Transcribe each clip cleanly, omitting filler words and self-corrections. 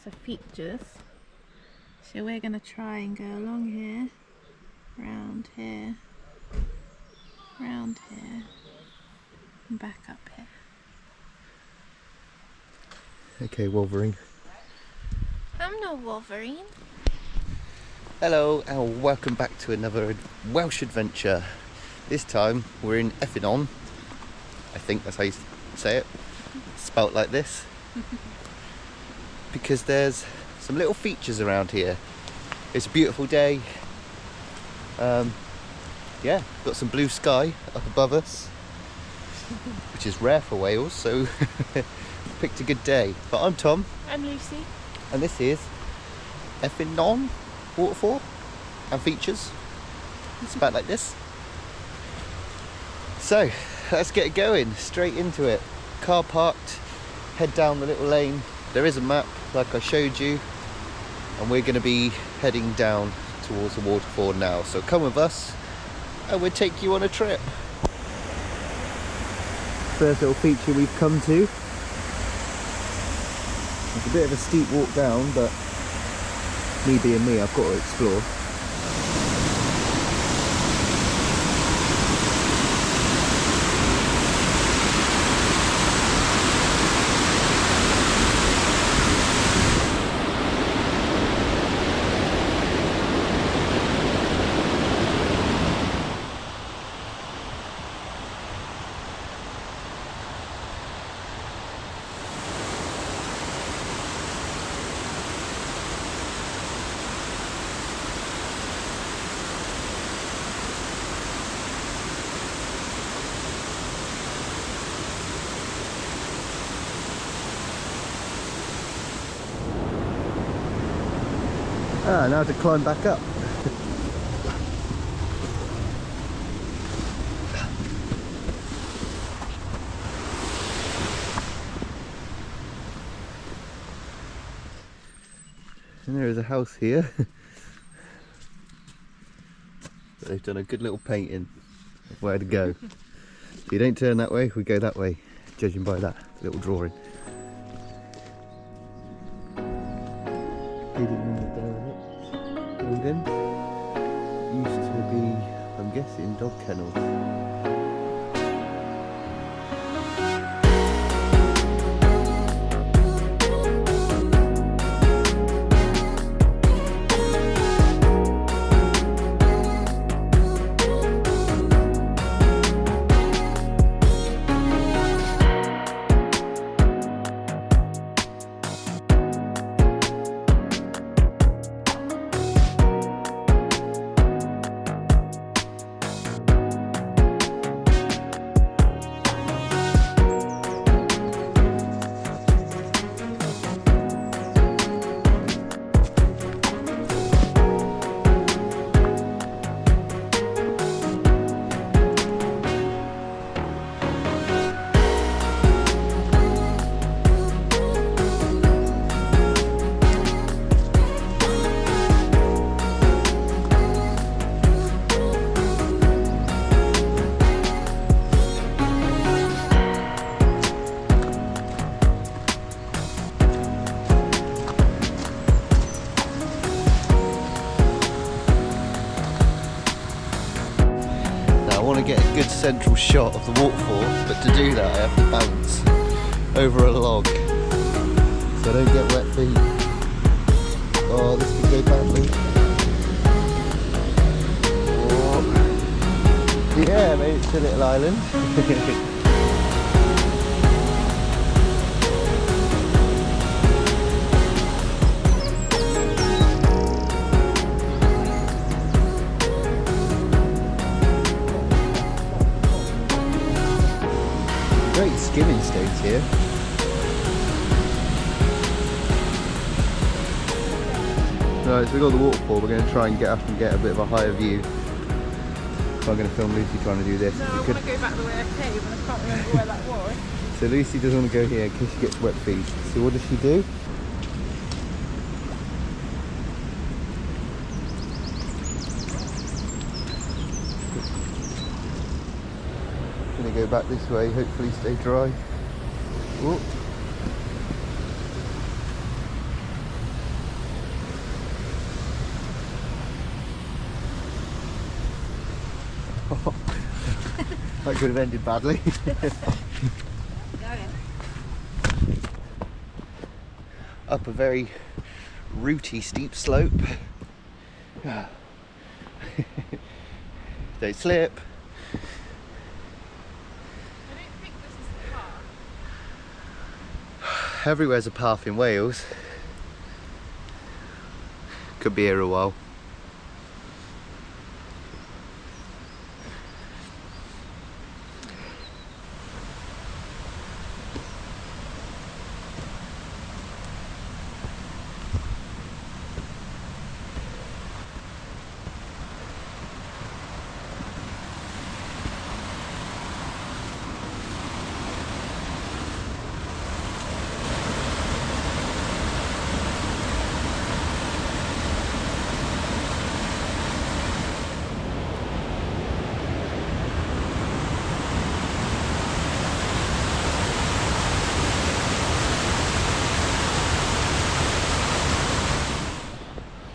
lots of features. So we're going to try and go along here, round here, and back up here. Okay, Wolverine. I'm no Wolverine. Hello and welcome back to another Welsh Adventure. This time we're in Ffynone. I think that's how you say it. Spelt like this. Because there's some little features around here. It's a beautiful day. Yeah, got some blue sky up above us, which is rare for Wales, so picked a good day. But I'm Tom. I'm Lucy. And this is ffynone waterfall and features. It's about like this. So let's get going, straight into it. Car parked, head down the little lane. There is a map like I showed you, and we're going to be heading down towards the waterfall now. So come with us and we'll take you on a trip. First little feature we've come to. It's a bit of a steep walk down, but me being me, I've got to explore. Now to climb back up. And there is a house here. But they've done a good little painting of where to go. So you don't turn that way, we go that way, judging by that little drawing. Hidden in the derelict building. Used to be, I'm guessing, dog kennels. I want to get a good central shot of the waterfall, but to do that I have to bounce over a log so I don't get wet feet. Oh, this could go badly. Oh. Yeah, made it to a little island. Great skimming stones here. Right, so we've got the waterfall. We're going to try and get up and get a bit of a higher view. I'm going to film Lucy trying to do this. No, I want to go back the way I came and I can't remember where that was. So Lucy doesn't want to go here in case she gets wet feet. So what does she do? Going to go back this way, hopefully stay dry. Whoop. That could have ended badly. Up a very rooty, steep slope. Don't slip. I don't think this is the path. Everywhere's a path in Wales. Could be here a while.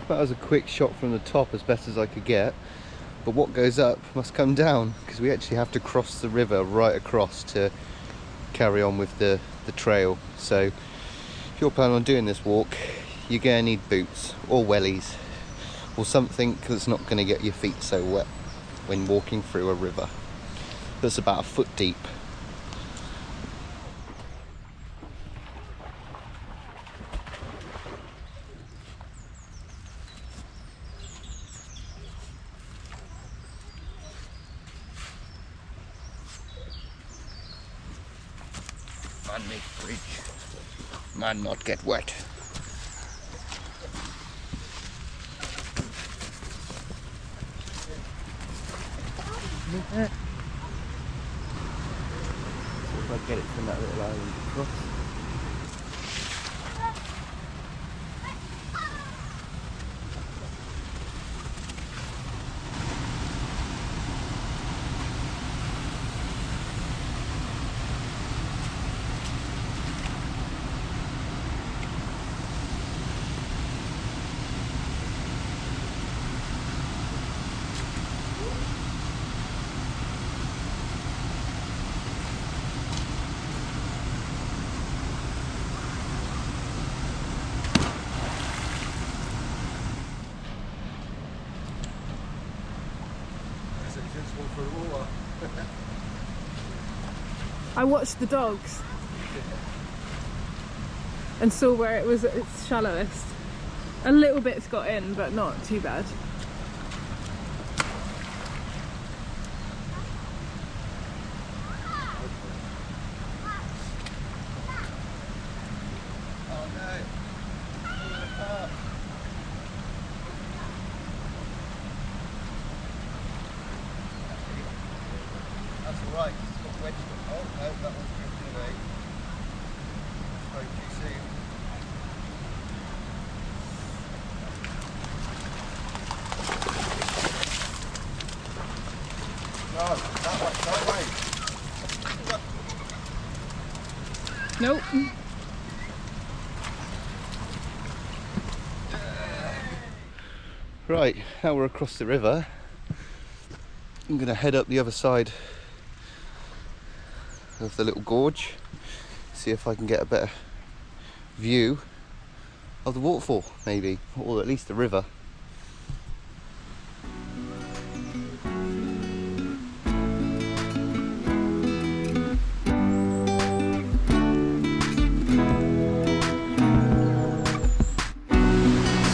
That was a quick shot from the top as best as I could get, but what goes up must come down, because we actually have to cross the river right across to carry on with the trail. So if you're planning on doing this walk, you're going to need boots or wellies or something that's not going to get your feet so wet when walking through a river that's about a foot deep. Man-made bridge. Man not get wet. See if I get it from that little island across. I watched the dogs and saw where it was at its shallowest. A little bit's got in, but not too bad. That's alright, it's got wedged. Oh no, that one's drifting away. Spoke too soon. No, that way. Nope. Right, now we're across the river. I'm going to head up the other side of the little gorge, see if I can get a better view of the waterfall, maybe, or at least the river.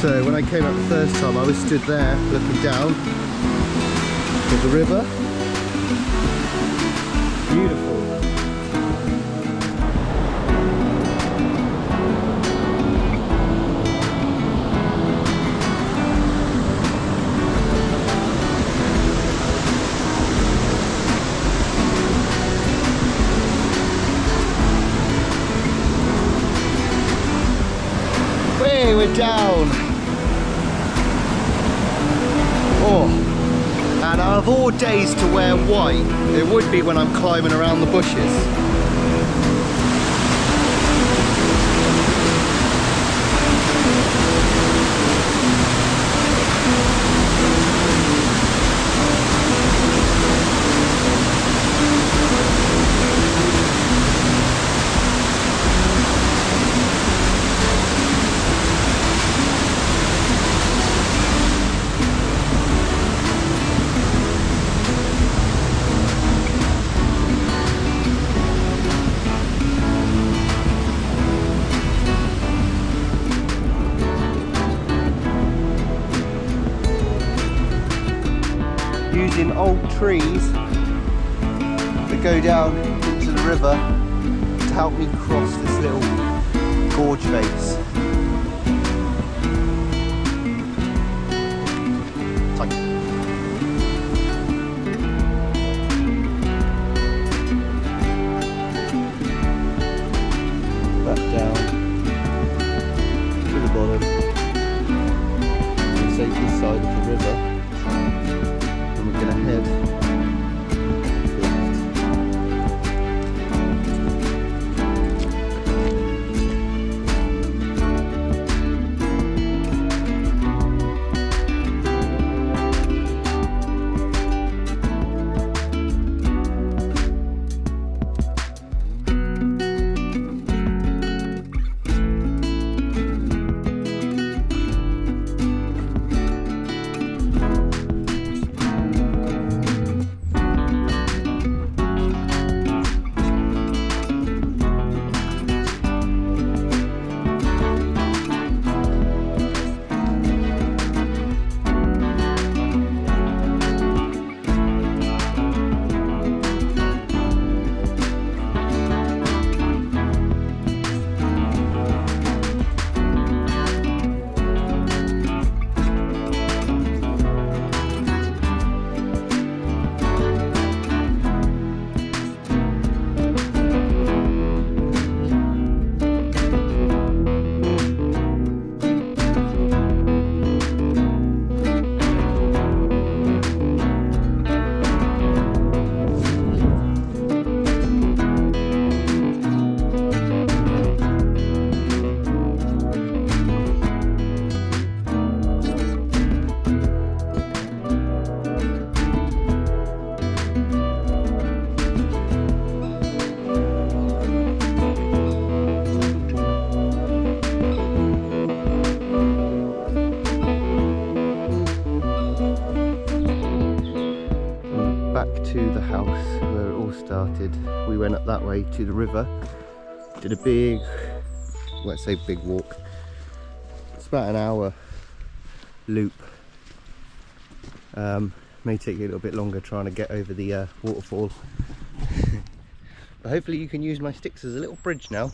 So when I came up the first time, I was stood there looking down at the river. Beautiful. Way we're down. Oh. And out of all days to wear white, it would be when I'm climbing around the bushes. using old trees that go down into the river to help me cross this little gorge face. Back down to the bottom. We'll take this side of the river and we're going to head left. To the house where it all started. We went up that way to the river, did a big, let's say big walk. It's about an hour loop. May take you a little bit longer trying to get over the waterfall. But hopefully you can use my sticks as a little bridge now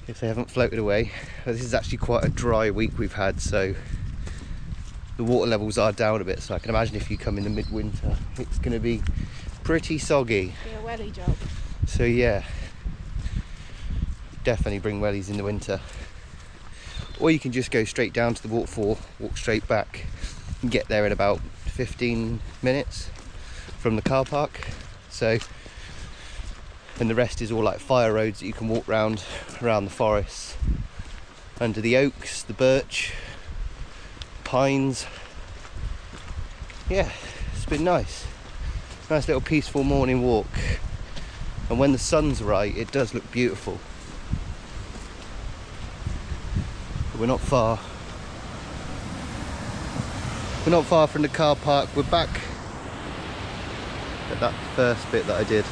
if they haven't floated away. This is actually quite a dry week we've had, so the water levels are down a bit, so I can imagine if you come in the midwinter it's going to be pretty soggy. Be a welly job. So yeah, definitely bring wellies in the winter. Or you can just go straight down to the waterfall, walk straight back and get there in about 15 minutes from the car park. So, and the rest is all like fire roads that you can walk around the forest, under the oaks, the birch, pines. Yeah, it's been nice little peaceful morning walk, and when the sun's right it does look beautiful. But we're not far from the car park. We're back at that first bit that I did,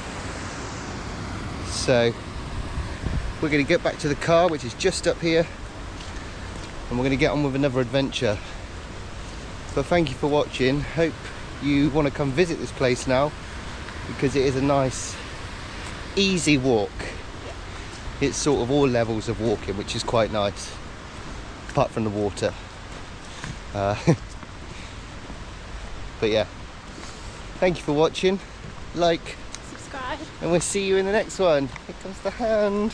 so we're going to get back to the car, which is just up here, and we're going to get on with another adventure. But thank you for watching. Hope you want to come visit this place now, because it is a nice easy walk. It's sort of all levels of walking, which is quite nice, apart from the water. But yeah, thank you for watching. Like, subscribe, and we'll see you in the next one. Here comes the hand.